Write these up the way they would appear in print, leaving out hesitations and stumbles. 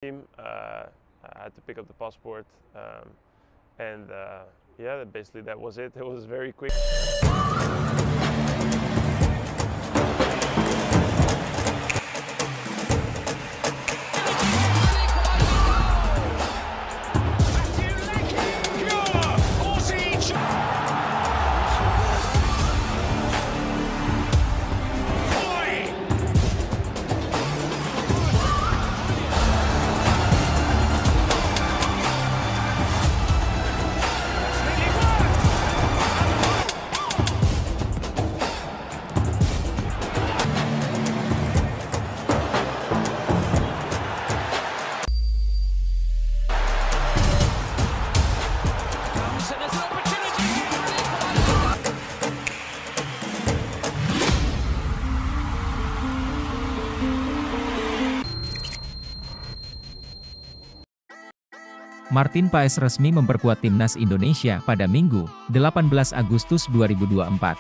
team. I had to pick up the passport, and yeah, basically that was it. It was very quick. Martin Paes resmi memperkuat timnas Indonesia pada Minggu, 18 Agustus 2024.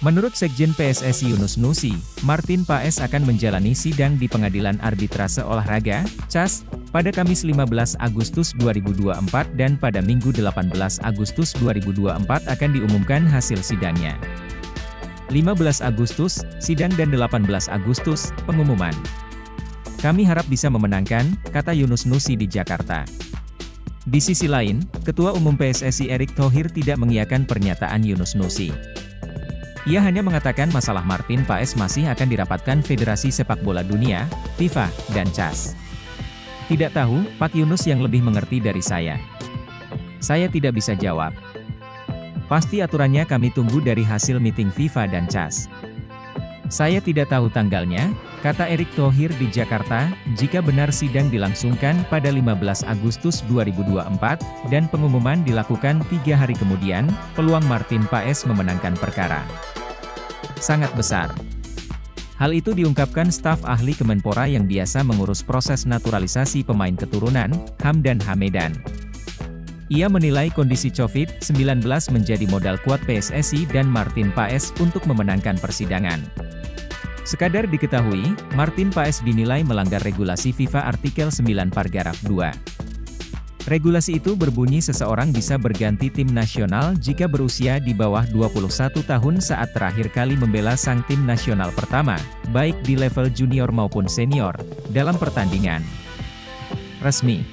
Menurut Sekjen PSSI Yunus Nusi, Martin Paes akan menjalani sidang di Pengadilan Arbitrase Olahraga, CAS, pada Kamis 15 Agustus 2024 dan pada Minggu 18 Agustus 2024 akan diumumkan hasil sidangnya. 15 Agustus, sidang dan 18 Agustus, pengumuman. Kami harap bisa memenangkan, kata Yunus Nusi di Jakarta. Di sisi lain, Ketua Umum PSSI Erick Thohir tidak mengiyakan pernyataan Yunus Nusi. Ia hanya mengatakan masalah Martin Paes masih akan dirapatkan Federasi Sepak Bola Dunia, FIFA, dan CAS. Tidak tahu, Pak Yunus yang lebih mengerti dari saya. Saya tidak bisa jawab. Pasti aturannya kami tunggu dari hasil meeting FIFA dan CAS. Saya tidak tahu tanggalnya, kata Erick Thohir di Jakarta, jika benar sidang dilangsungkan pada 15 Agustus 2024, dan pengumuman dilakukan 3 hari kemudian, peluang Martin Paes memenangkan perkara sangat besar. Hal itu diungkapkan staf ahli Kemenpora yang biasa mengurus proses naturalisasi pemain keturunan, Hamdan Hamedan. Ia menilai kondisi COVID-19 menjadi modal kuat PSSI dan Martin Paes untuk memenangkan persidangan. Sekadar diketahui, Martin Paes dinilai melanggar regulasi FIFA artikel 9 paragraf 2. Regulasi itu berbunyi seseorang bisa berganti tim nasional jika berusia di bawah 21 tahun saat terakhir kali membela sang tim nasional pertama, baik di level junior maupun senior, dalam pertandingan resmi.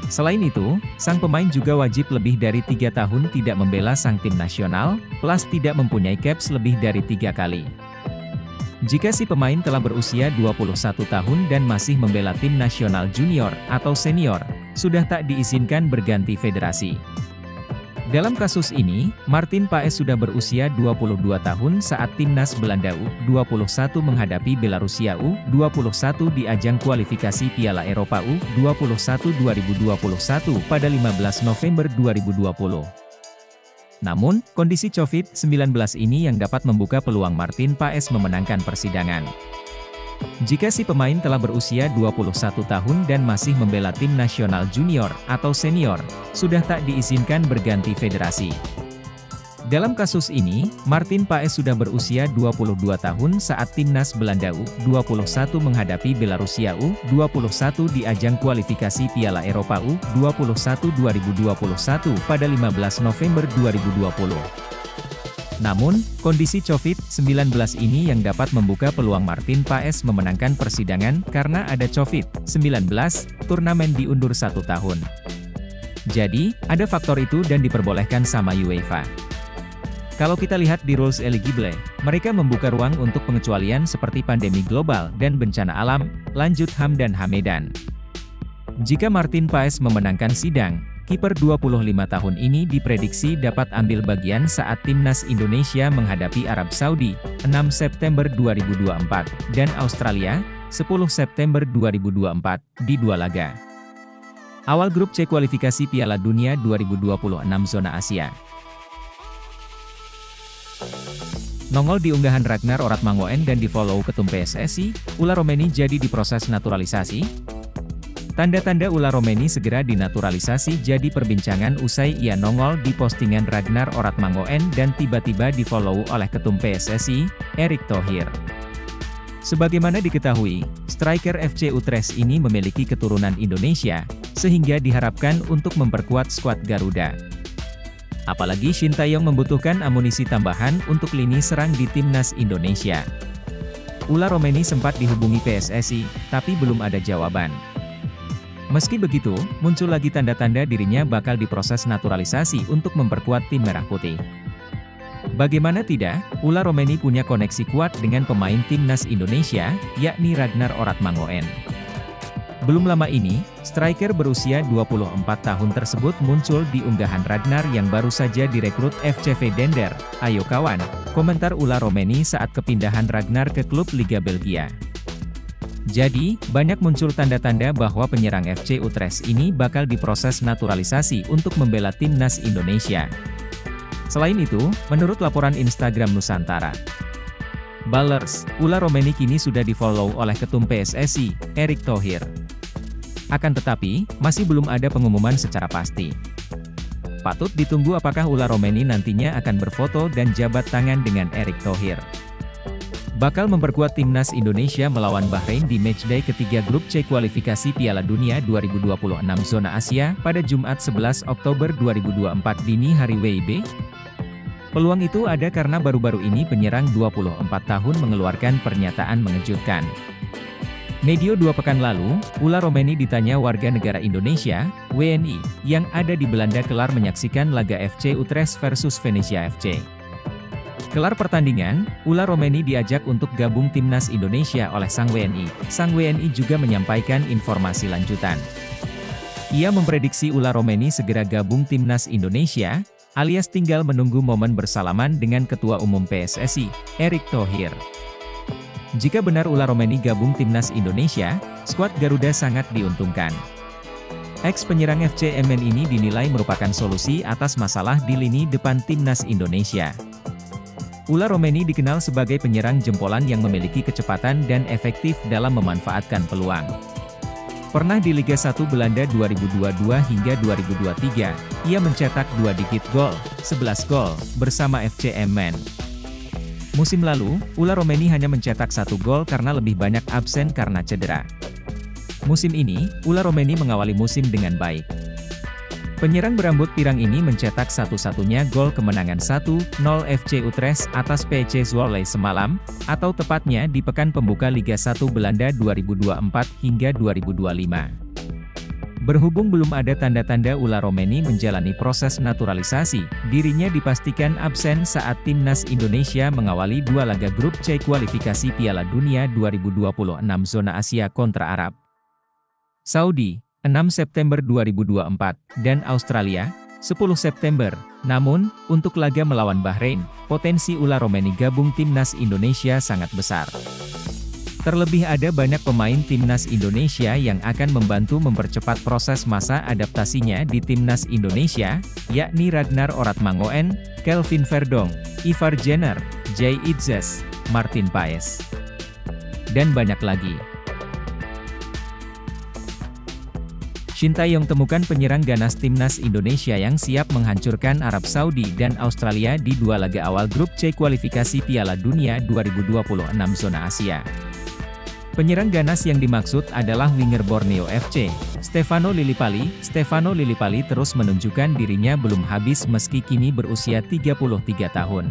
Selain itu, sang pemain juga wajib lebih dari 3 tahun tidak membela sang tim nasional, plus tidak mempunyai caps lebih dari 3 kali. Jika si pemain telah berusia 21 tahun dan masih membela tim nasional junior atau senior, sudah tak diizinkan berganti federasi. Dalam kasus ini, Martin Paes sudah berusia 22 tahun saat timnas Belanda U21 menghadapi Belarusia U21 di ajang kualifikasi Piala Eropa U21 2021 pada 15 November 2020. Namun, kondisi COVID-19 ini yang dapat membuka peluang Martin Paes memenangkan persidangan. Jika si pemain telah berusia 21 tahun dan masih membela tim nasional junior atau senior, sudah tak diizinkan berganti federasi. Dalam kasus ini, Martin Paes sudah berusia 22 tahun saat timnas Belanda U21 menghadapi Belarusia U21 di ajang kualifikasi Piala Eropa U21 2021 pada 15 November 2020. Namun, kondisi COVID-19 ini yang dapat membuka peluang Martin Paes memenangkan persidangan karena ada COVID-19, turnamen diundur 1 tahun. Jadi, ada faktor itu dan diperbolehkan sama UEFA. Kalau kita lihat di rules eligible, mereka membuka ruang untuk pengecualian seperti pandemi global dan bencana alam, lanjut Hamdan Hamedan. Jika Martin Paes memenangkan sidang, kiper 25 tahun ini diprediksi dapat ambil bagian saat timnas Indonesia menghadapi Arab Saudi, 6 September 2024, dan Australia, 10 September 2024, di 2 laga awal grup C kualifikasi Piala Dunia 2026 zona Asia. Nongol di unggahan Ragnar Oratmangoen dan di-follow Ketum PSSI, Ula Romeni jadi diproses naturalisasi? Tanda-tanda Ula Romeni segera dinaturalisasi jadi perbincangan usai ia nongol di postingan Ragnar Oratmangoen dan tiba-tiba di-follow oleh Ketum PSSI, Erick Thohir. Sebagaimana diketahui, striker FC Utrecht ini memiliki keturunan Indonesia, sehingga diharapkan untuk memperkuat skuad Garuda. Apalagi Shin Tae-yong membutuhkan amunisi tambahan untuk lini serang di timnas Indonesia. Ula Romeni sempat dihubungi PSSI, tapi belum ada jawaban. Meski begitu, muncul lagi tanda-tanda dirinya bakal diproses naturalisasi untuk memperkuat tim Merah Putih. Bagaimana tidak, Ula Romeni punya koneksi kuat dengan pemain timnas Indonesia, yakni Ragnar Oratmangoen. Belum lama ini, striker berusia 24 tahun tersebut muncul di unggahan Ragnar yang baru saja direkrut FCV Dender. Ayo kawan, komentar Ula Romeni saat kepindahan Ragnar ke klub Liga Belgia. Jadi, banyak muncul tanda-tanda bahwa penyerang FC Utrecht ini bakal diproses naturalisasi untuk membela timnas Indonesia. Selain itu, menurut laporan Instagram Nusantara Ballers, Ula Romeni kini sudah di-follow oleh Ketum PSSI, Erick Thohir. Akan tetapi, masih belum ada pengumuman secara pasti. Patut ditunggu apakah Ula Romeni nantinya akan berfoto dan jabat tangan dengan Erick Thohir. Bakal memperkuat timnas Indonesia melawan Bahrain di matchday ketiga grup C kualifikasi Piala Dunia 2026 zona Asia pada Jumat 11 Oktober 2024 dini hari WIB. Peluang itu ada karena baru-baru ini penyerang 24 tahun mengeluarkan pernyataan mengejutkan. Medio 2 pekan lalu, Ula Romeni ditanya warga negara Indonesia, WNI, yang ada di Belanda kelar menyaksikan laga FC Utrecht versus Venezia FC. Kelar pertandingan, Ula Romeni diajak untuk gabung timnas Indonesia oleh sang WNI. Sang WNI juga menyampaikan informasi lanjutan. Ia memprediksi Ula Romeni segera gabung timnas Indonesia, alias tinggal menunggu momen bersalaman dengan Ketua Umum PSSI, Erick Thohir. Jika benar Ula Romeni gabung timnas Indonesia, skuad Garuda sangat diuntungkan. Ex-penyerang FC MN ini dinilai merupakan solusi atas masalah di lini depan timnas Indonesia. Ula Romeni dikenal sebagai penyerang jempolan yang memiliki kecepatan dan efektif dalam memanfaatkan peluang. Pernah di Liga 1 Belanda 2022 hingga 2023, ia mencetak 2 digit gol, 11 gol, bersama FC Emmen. Musim lalu, Ula Romeni hanya mencetak 1 gol karena lebih banyak absen karena cedera. Musim ini, Ula Romeni mengawali musim dengan baik. Penyerang berambut pirang ini mencetak satu-satunya gol kemenangan 1-0 FC Utrecht atas PSV Zwolle semalam, atau tepatnya di pekan pembuka Liga 1 Belanda 2024 hingga 2025. Berhubung belum ada tanda-tanda Ula Romeni menjalani proses naturalisasi, dirinya dipastikan absen saat timnas Indonesia mengawali 2 laga grup C kualifikasi Piala Dunia 2026 zona Asia kontra Arab Saudi, 6 September 2024, dan Australia, 10 September. Namun, untuk laga melawan Bahrain, potensi Ula Romeni gabung timnas Indonesia sangat besar. Terlebih ada banyak pemain timnas Indonesia yang akan membantu mempercepat proses masa adaptasinya di timnas Indonesia, yakni Ragnar Oratmangoen, Kelvin Verdong, Ivar Jenner, Jay Itzes, Martin Paes, dan banyak lagi. Shin Tae-yong temukan penyerang ganas timnas Indonesia yang siap menghancurkan Arab Saudi dan Australia di 2 laga awal grup C kualifikasi Piala Dunia 2026 zona Asia. Penyerang ganas yang dimaksud adalah winger Borneo FC, Stefano Lillipali. Stefano Lillipali terus menunjukkan dirinya belum habis meski kini berusia 33 tahun.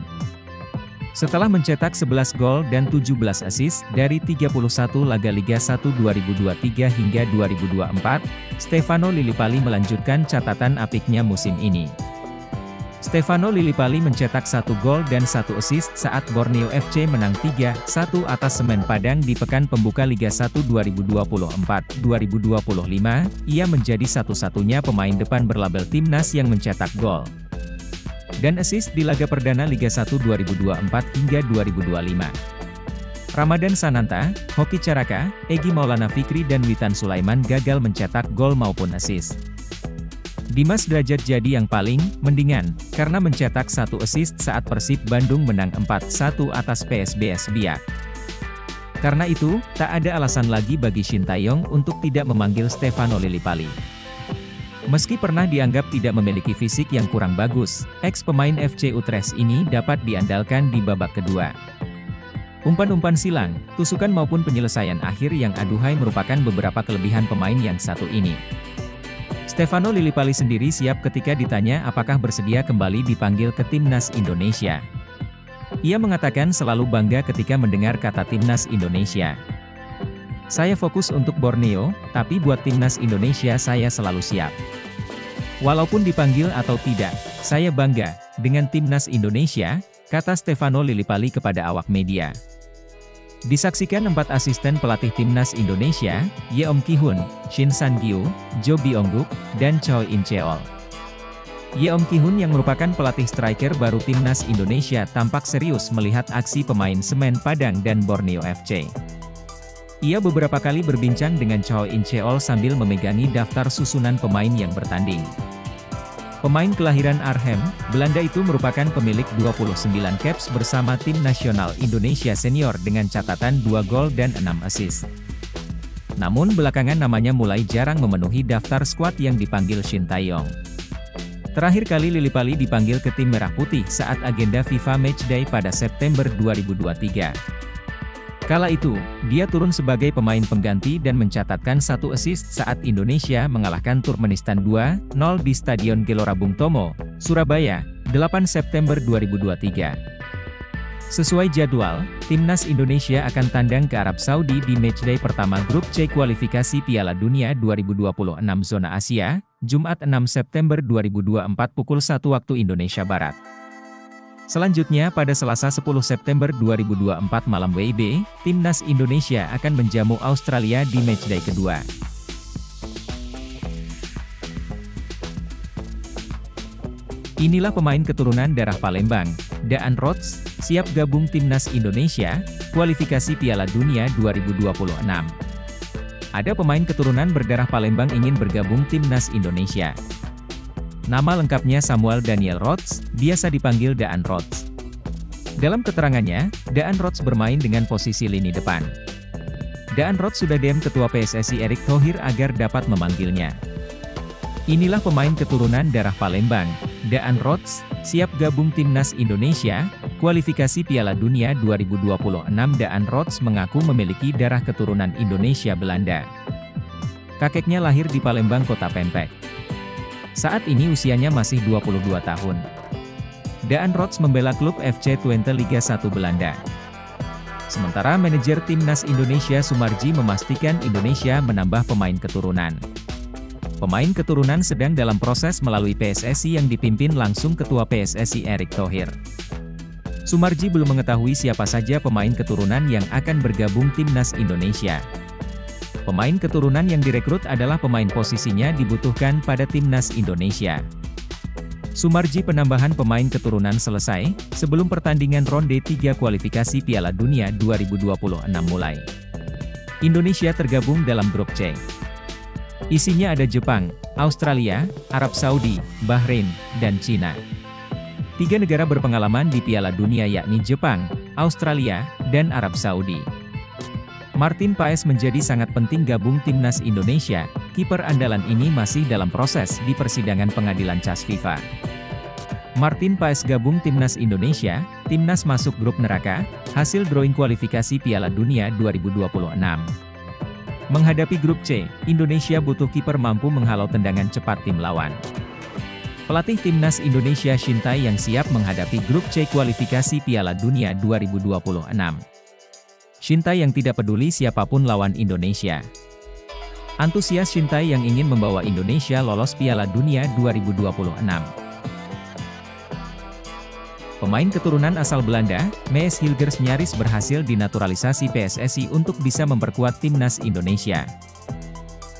Setelah mencetak 11 gol dan 17 assist dari 31 laga Liga 1 2023 hingga 2024, Stefano Lillipali melanjutkan catatan apiknya musim ini. Stefano Lillipali mencetak 1 gol dan 1 assist saat Borneo FC menang 3-1 atas Semen Padang di pekan pembuka Liga 1 2024-2025. Ia menjadi satu-satunya pemain depan berlabel timnas yang mencetak gol dan assist di laga perdana Liga 1 2024 hingga 2025. Ramadan Sananta, Hoki Caraka, Egy Maulana Fikri dan Witan Sulaiman gagal mencetak gol maupun assist. Dimas Derajat jadi yang paling mendingan, karena mencetak 1 assist saat Persib Bandung menang 4-1 atas PSBS Biak. Karena itu, tak ada alasan lagi bagi Shin Tae-yong untuk tidak memanggil Stefano Lillipali. Meski pernah dianggap tidak memiliki fisik yang kurang bagus, ex-pemain FC Utrecht ini dapat diandalkan di babak kedua. Umpan-umpan silang, tusukan maupun penyelesaian akhir yang aduhai merupakan beberapa kelebihan pemain yang satu ini. Stefano Lillipali sendiri siap ketika ditanya apakah bersedia kembali dipanggil ke timnas Indonesia. Ia mengatakan selalu bangga ketika mendengar kata timnas Indonesia. Saya fokus untuk Borneo, tapi buat timnas Indonesia saya selalu siap. Walaupun dipanggil atau tidak, saya bangga dengan timnas Indonesia, kata Stefano Lillipali kepada awak media. Disaksikan 4 asisten pelatih timnas Indonesia, Yeom Ki-hun, Shin San-gyu, Jo Byung-guk, dan Choi In-cheol. Yeom Ki-hun yang merupakan pelatih striker baru timnas Indonesia tampak serius melihat aksi pemain Semen Padang dan Borneo FC. Ia beberapa kali berbincang dengan Choi In-cheol sambil memegangi daftar susunan pemain yang bertanding. Pemain kelahiran Arnhem, Belanda itu merupakan pemilik 29 caps bersama tim nasional Indonesia senior dengan catatan 2 gol dan 6 assist. Namun belakangan namanya mulai jarang memenuhi daftar skuad yang dipanggil Shin Tae-yong. Terakhir kali Lillipali dipanggil ke tim Merah Putih saat agenda FIFA Matchday pada September 2023. Kala itu, dia turun sebagai pemain pengganti dan mencatatkan 1 assist saat Indonesia mengalahkan Turkmenistan 2-0 di Stadion Gelora Bung Tomo, Surabaya, 8 September 2023. Sesuai jadwal, timnas Indonesia akan tandang ke Arab Saudi di matchday pertama grup C kualifikasi Piala Dunia 2026 zona Asia, Jumat 6 September 2024 pukul 1 waktu Indonesia Barat. Selanjutnya pada Selasa 10 September 2024 malam WIB, timnas Indonesia akan menjamu Australia di matchday kedua. Inilah pemain keturunan darah Palembang, Daan Rots, siap gabung timnas Indonesia, kualifikasi Piala Dunia 2026. Ada pemain keturunan berdarah Palembang ingin bergabung timnas Indonesia. Nama lengkapnya Samuel Daniel Rots, biasa dipanggil Daan Rots. Dalam keterangannya, Daan Rots bermain dengan posisi lini depan. Daan Rots sudah DM Ketua PSSI Erick Thohir agar dapat memanggilnya. Inilah pemain keturunan darah Palembang, Daan Rots, siap gabung timnas Indonesia, kualifikasi Piala Dunia 2026. Daan Rots mengaku memiliki darah keturunan Indonesia Belanda. Kakeknya lahir di Palembang Kota Pempek. Saat ini usianya masih 22 tahun. Daan Rots membela klub FC Twente Liga 1 Belanda. Sementara manajer timnas Indonesia Sumarji memastikan Indonesia menambah pemain keturunan. Pemain keturunan sedang dalam proses melalui PSSI yang dipimpin langsung Ketua PSSI Erick Thohir. Sumarji belum mengetahui siapa saja pemain keturunan yang akan bergabung timnas Indonesia. Pemain keturunan yang direkrut adalah pemain posisinya dibutuhkan pada timnas Indonesia. Sumarji penambahan pemain keturunan selesai, sebelum pertandingan ronde 3 kualifikasi Piala Dunia 2026 mulai. Indonesia tergabung dalam grup C. Isinya ada Jepang, Australia, Arab Saudi, Bahrain, dan Cina. 3 negara berpengalaman di Piala Dunia yakni Jepang, Australia, dan Arab Saudi. Martin Paes menjadi sangat penting gabung timnas Indonesia, kiper andalan ini masih dalam proses di persidangan pengadilan CAS FIFA. Martin Paes gabung timnas Indonesia, timnas masuk grup neraka, hasil drawing kualifikasi Piala Dunia 2026. Menghadapi grup C, Indonesia butuh kiper mampu menghalau tendangan cepat tim lawan. Pelatih timnas Indonesia Shin Tae yang siap menghadapi grup C kualifikasi Piala Dunia 2026. Shin Tae yang tidak peduli siapapun lawan Indonesia. Antusias Shin Tae yang ingin membawa Indonesia lolos Piala Dunia 2026. Pemain keturunan asal Belanda, Mees Hilgers nyaris berhasil dinaturalisasi PSSI untuk bisa memperkuat timnas Indonesia.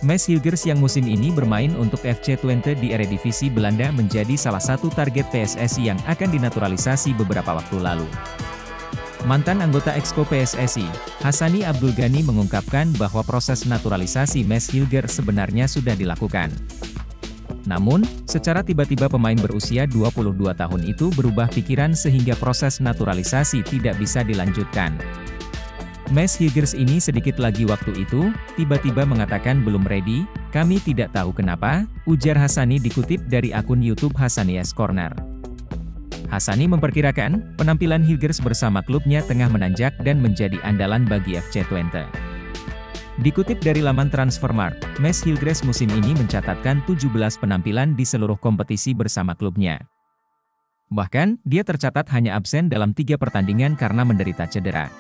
Mees Hilgers yang musim ini bermain untuk FC Twente di Eredivisie Belanda menjadi salah satu target PSSI yang akan dinaturalisasi beberapa waktu lalu. Mantan anggota Exco PSSI, Hassani Abdul Ghani mengungkapkan bahwa proses naturalisasi Mees Hilgers sebenarnya sudah dilakukan. Namun, secara tiba-tiba pemain berusia 22 tahun itu berubah pikiran sehingga proses naturalisasi tidak bisa dilanjutkan. Mees Hilgers ini sedikit lagi waktu itu, tiba-tiba mengatakan belum ready, kami tidak tahu kenapa, ujar Hassani dikutip dari akun YouTube Hassani's Corner. Hassani memperkirakan, penampilan Hilgers bersama klubnya tengah menanjak dan menjadi andalan bagi FC Twente. Dikutip dari laman Transfermarkt, Mads Hilgers musim ini mencatatkan 17 penampilan di seluruh kompetisi bersama klubnya. Bahkan, dia tercatat hanya absen dalam 3 pertandingan karena menderita cedera.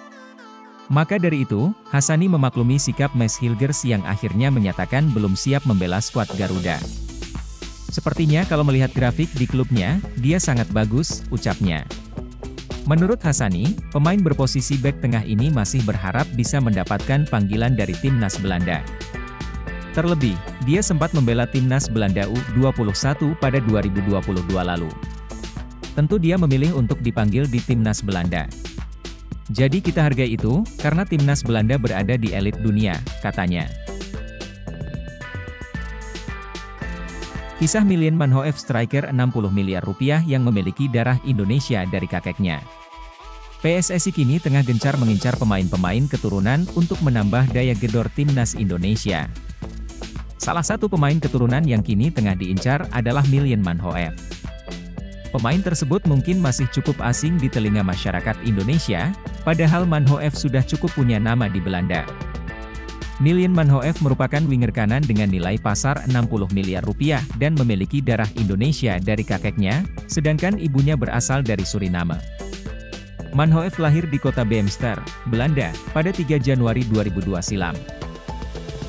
Maka dari itu, Hassani memaklumi sikap Mads Hilgers yang akhirnya menyatakan belum siap membela skuad Garuda. Sepertinya kalau melihat grafik di klubnya, dia sangat bagus, ucapnya. Menurut Hassani, pemain berposisi bek tengah ini masih berharap bisa mendapatkan panggilan dari timnas Belanda. Terlebih, dia sempat membela timnas Belanda U21 pada 2022 lalu. Tentu dia memilih untuk dipanggil di timnas Belanda. Jadi kita hargai itu, karena timnas Belanda berada di elit dunia, katanya. Kisah Milien Manhoef striker 60 miliar rupiah yang memiliki darah Indonesia dari kakeknya. PSSI kini tengah gencar mengincar pemain-pemain keturunan untuk menambah daya gedor timnas Indonesia. Salah satu pemain keturunan yang kini tengah diincar adalah Milien Manhoef. Pemain tersebut mungkin masih cukup asing di telinga masyarakat Indonesia, padahal Manhoef sudah cukup punya nama di Belanda. Milien Manhoef merupakan winger kanan dengan nilai pasar 60 miliar rupiah dan memiliki darah Indonesia dari kakeknya, sedangkan ibunya berasal dari Suriname. Manhoef lahir di kota Beemster, Belanda, pada 3 Januari 2002 silam.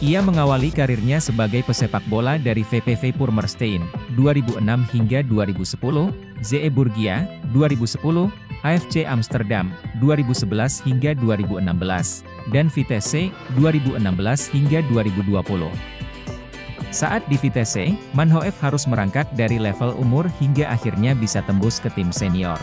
Ia mengawali karirnya sebagai pesepak bola dari VPV Purmerstein, 2006 hingga 2010, ZE Burgia, 2010, AFC Amsterdam, 2011 hingga 2016, dan Vitesse, 2016 hingga 2020. Saat di Vitesse, Manhoef harus merangkak dari level umur hingga akhirnya bisa tembus ke tim senior.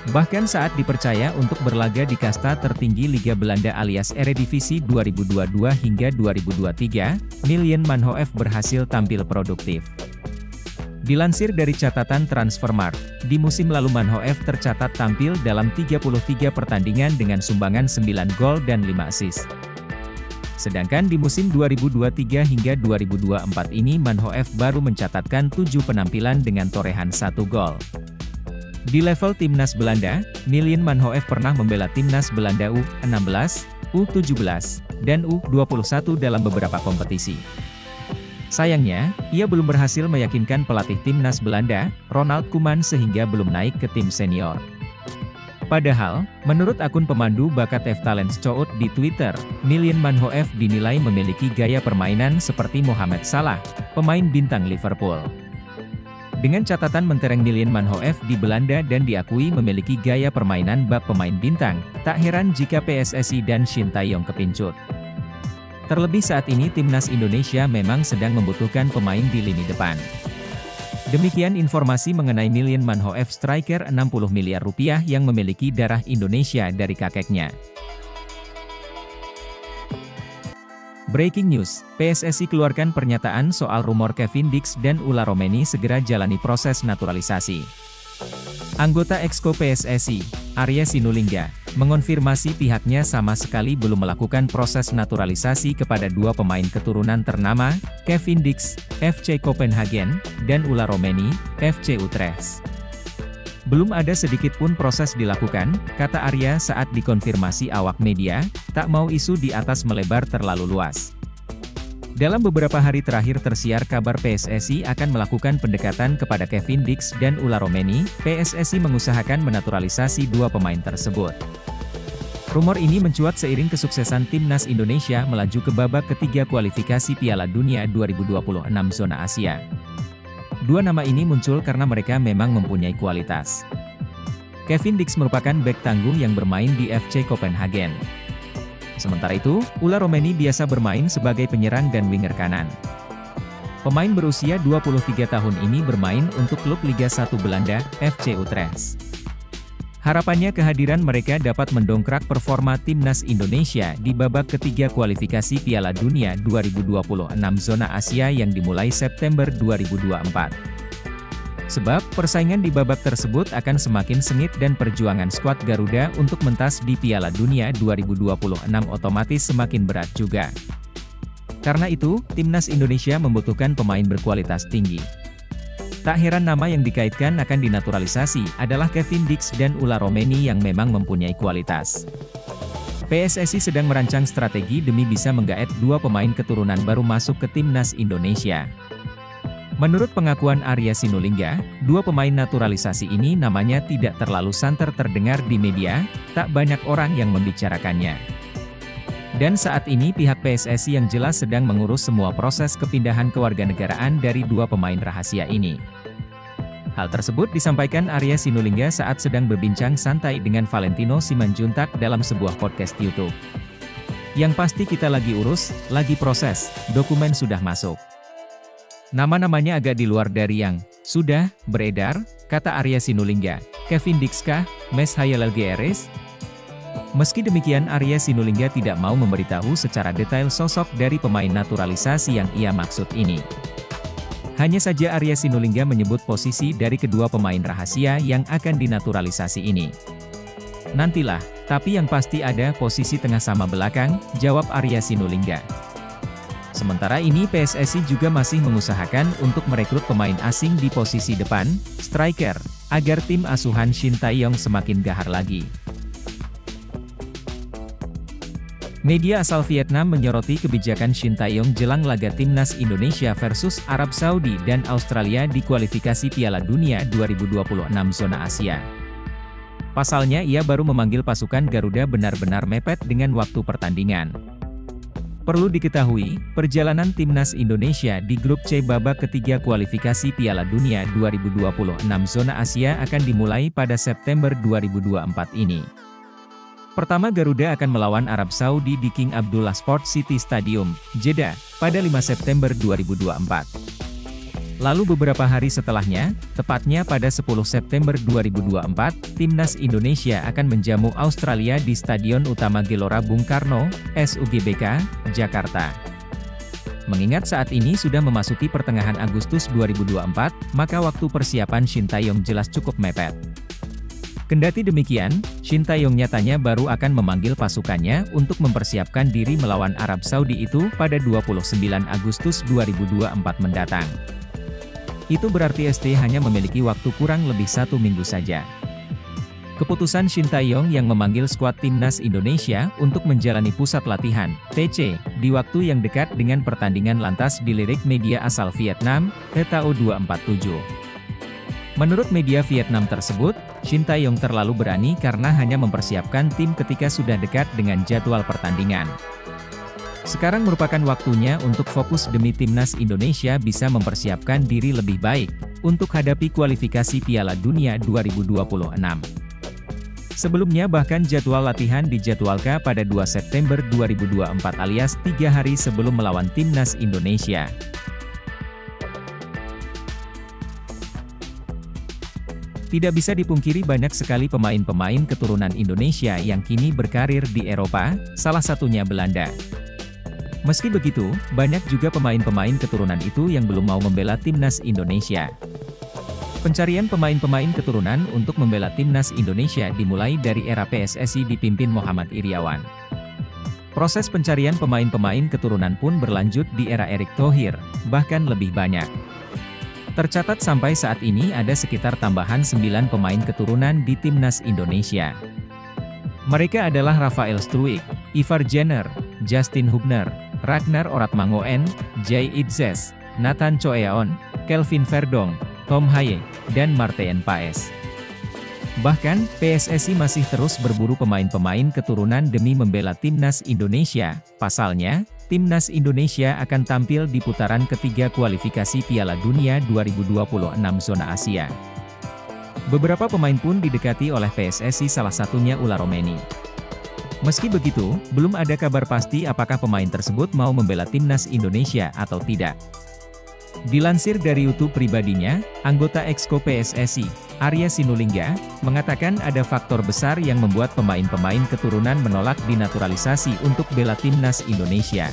Bahkan saat dipercaya untuk berlaga di kasta tertinggi Liga Belanda alias Eredivisie 2022 hingga 2023, Milien Manhoef berhasil tampil produktif. Dilansir dari catatan Transfermarkt, di musim lalu Manhoef tercatat tampil dalam 33 pertandingan dengan sumbangan 9 gol dan 5 assist. Sedangkan di musim 2023 hingga 2024 ini Manhoef baru mencatatkan 7 penampilan dengan torehan 1 gol. Di level timnas Belanda, Milien Manhoef pernah membela timnas Belanda U16, U17, dan U21 dalam beberapa kompetisi. Sayangnya, ia belum berhasil meyakinkan pelatih timnas Belanda, Ronald Koeman sehingga belum naik ke tim senior. Padahal, menurut akun pemandu bakat F-Talents Cout di Twitter, Milien Manhoef dinilai memiliki gaya permainan seperti Mohamed Salah, pemain bintang Liverpool. Dengan catatan mentereng Milien Manhoef di Belanda dan diakui memiliki gaya permainan bak pemain bintang, tak heran jika PSSI dan Shin Tae-yong kepincut. Terlebih saat ini timnas Indonesia memang sedang membutuhkan pemain di lini depan. Demikian informasi mengenai Milien Manhoef striker 60 miliar rupiah yang memiliki darah Indonesia dari kakeknya. Breaking news, PSSI keluarkan pernyataan soal rumor Kevin Dix dan Ula Romeni segera jalani proses naturalisasi. Anggota Exco PSSI, Arya Sinulinga, mengonfirmasi pihaknya sama sekali belum melakukan proses naturalisasi kepada 2 pemain keturunan ternama, Kevin Dix, FC Copenhagen, dan Ula Romeni, FC Utrecht. Belum ada sedikit pun proses dilakukan, kata Arya saat dikonfirmasi awak media, tak mau isu di atas melebar terlalu luas. Dalam beberapa hari terakhir tersiar kabar PSSI akan melakukan pendekatan kepada Kevin Dix dan Ula Romeni, PSSI mengusahakan menaturalisasi 2 pemain tersebut. Rumor ini mencuat seiring kesuksesan timnas Indonesia melaju ke babak ketiga kualifikasi Piala Dunia 2026 zona Asia. 2 nama ini muncul karena mereka memang mempunyai kualitas. Kevin Dix merupakan bek tangguh yang bermain di FC Copenhagen. Sementara itu, Ula Romeni biasa bermain sebagai penyerang dan winger kanan. Pemain berusia 23 tahun ini bermain untuk klub Liga 1 Belanda, FC Utrecht. Harapannya kehadiran mereka dapat mendongkrak performa timnas Indonesia di babak ketiga kualifikasi Piala Dunia 2026 zona Asia yang dimulai September 2024. Sebab, persaingan di babak tersebut akan semakin sengit dan perjuangan skuad Garuda untuk mentas di Piala Dunia 2026 otomatis semakin berat juga. Karena itu, timnas Indonesia membutuhkan pemain berkualitas tinggi. Tak heran nama yang dikaitkan akan dinaturalisasi adalah Kevin Dix dan Ula Romeni yang memang mempunyai kualitas. PSSI sedang merancang strategi demi bisa menggaet 2 pemain keturunan baru masuk ke timnas Indonesia. Menurut pengakuan Arya Sinulinga, 2 pemain naturalisasi ini namanya tidak terlalu santer terdengar di media, tak banyak orang yang membicarakannya. Dan saat ini pihak PSSI yang jelas sedang mengurus semua proses kepindahan kewarganegaraan dari 2 pemain rahasia ini. Hal tersebut disampaikan Arya Sinulinga saat sedang berbincang santai dengan Valentino Simanjuntak dalam sebuah podcast YouTube. Yang pasti kita lagi urus, lagi proses, dokumen sudah masuk. Nama-namanya agak di luar dari yang sudah beredar, kata Arya Sinulinga. Kevin Dix kah? Mes Hayal Gieres? Meski demikian Arya Sinulinga tidak mau memberitahu secara detail sosok dari pemain naturalisasi yang ia maksud ini. Hanya saja Arya Sinulinga menyebut posisi dari kedua pemain rahasia yang akan dinaturalisasi ini. Nantilah, tapi yang pasti ada posisi tengah sama belakang, jawab Arya Sinulinga. Sementara ini PSSI juga masih mengusahakan untuk merekrut pemain asing di posisi depan, striker, agar tim asuhan Shin Tae-yong semakin gahar lagi. Media asal Vietnam menyoroti kebijakan Shin Tae-yong jelang laga timnas Indonesia versus Arab Saudi dan Australia di kualifikasi Piala Dunia 2026 zona Asia. Pasalnya ia baru memanggil pasukan Garuda benar-benar mepet dengan waktu pertandingan. Perlu diketahui, perjalanan timnas Indonesia di grup C babak ketiga kualifikasi Piala Dunia 2026 zona Asia akan dimulai pada September 2024 ini. Pertama Garuda akan melawan Arab Saudi di King Abdullah Sports City Stadium, Jeddah, pada 5 September 2024. Lalu beberapa hari setelahnya, tepatnya pada 10 September 2024, timnas Indonesia akan menjamu Australia di Stadion Utama Gelora Bung Karno, SUGBK, Jakarta. Mengingat saat ini sudah memasuki pertengahan Agustus 2024, maka waktu persiapan Shin Tae-yong jelas cukup mepet. Kendati demikian, Shin Tae-yong nyatanya baru akan memanggil pasukannya untuk mempersiapkan diri melawan Arab Saudi itu pada 29 Agustus 2024 mendatang. Itu berarti ST hanya memiliki waktu kurang lebih 1 minggu saja. Keputusan Shin Tae-yong yang memanggil skuad timnas Indonesia untuk menjalani pusat latihan, TC, di waktu yang dekat dengan pertandingan lantas dilirik media asal Vietnam, HTO247. Menurut media Vietnam tersebut, Shin Tae-yong terlalu berani karena hanya mempersiapkan tim ketika sudah dekat dengan jadwal pertandingan. Sekarang merupakan waktunya untuk fokus demi timnas Indonesia bisa mempersiapkan diri lebih baik, untuk hadapi kualifikasi Piala Dunia 2026. Sebelumnya bahkan jadwal latihan dijadwalkan pada 2 September 2024 alias 3 hari sebelum melawan timnas Indonesia. Tidak bisa dipungkiri banyak sekali pemain-pemain keturunan Indonesia yang kini berkarir di Eropa, salah satunya Belanda. Meski begitu, banyak juga pemain-pemain keturunan itu yang belum mau membela timnas Indonesia. Pencarian pemain-pemain keturunan untuk membela timnas Indonesia dimulai dari era PSSI dipimpin Muhammad Iriawan. Proses pencarian pemain-pemain keturunan pun berlanjut di era Erick Thohir, bahkan lebih banyak. Tercatat sampai saat ini ada sekitar tambahan 9 pemain keturunan di timnas Indonesia. Mereka adalah Rafael Struijk, Ivar Jenner, Justin Hubner, Ragnar Oratmangoen, Jay Itzes, Nathan Choeon, Kelvin Verdong, Tom Haye, dan Martijn Paes. Bahkan, PSSI masih terus berburu pemain-pemain keturunan demi membela timnas Indonesia. Pasalnya, timnas Indonesia akan tampil di putaran ketiga kualifikasi Piala Dunia 2026 zona Asia. Beberapa pemain pun didekati oleh PSSI, salah satunya Ula Romeni. Meski begitu, belum ada kabar pasti apakah pemain tersebut mau membela timnas Indonesia atau tidak. Dilansir dari YouTube pribadinya, anggota Exco PSSI, Arya Sinulinga, mengatakan ada faktor besar yang membuat pemain-pemain keturunan menolak dinaturalisasi untuk bela timnas Indonesia.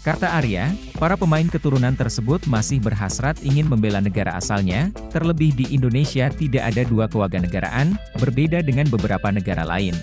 Kata Arya, para pemain keturunan tersebut masih berhasrat ingin membela negara asalnya, terlebih di Indonesia tidak ada 2 kewarganegaraan, berbeda dengan beberapa negara lain.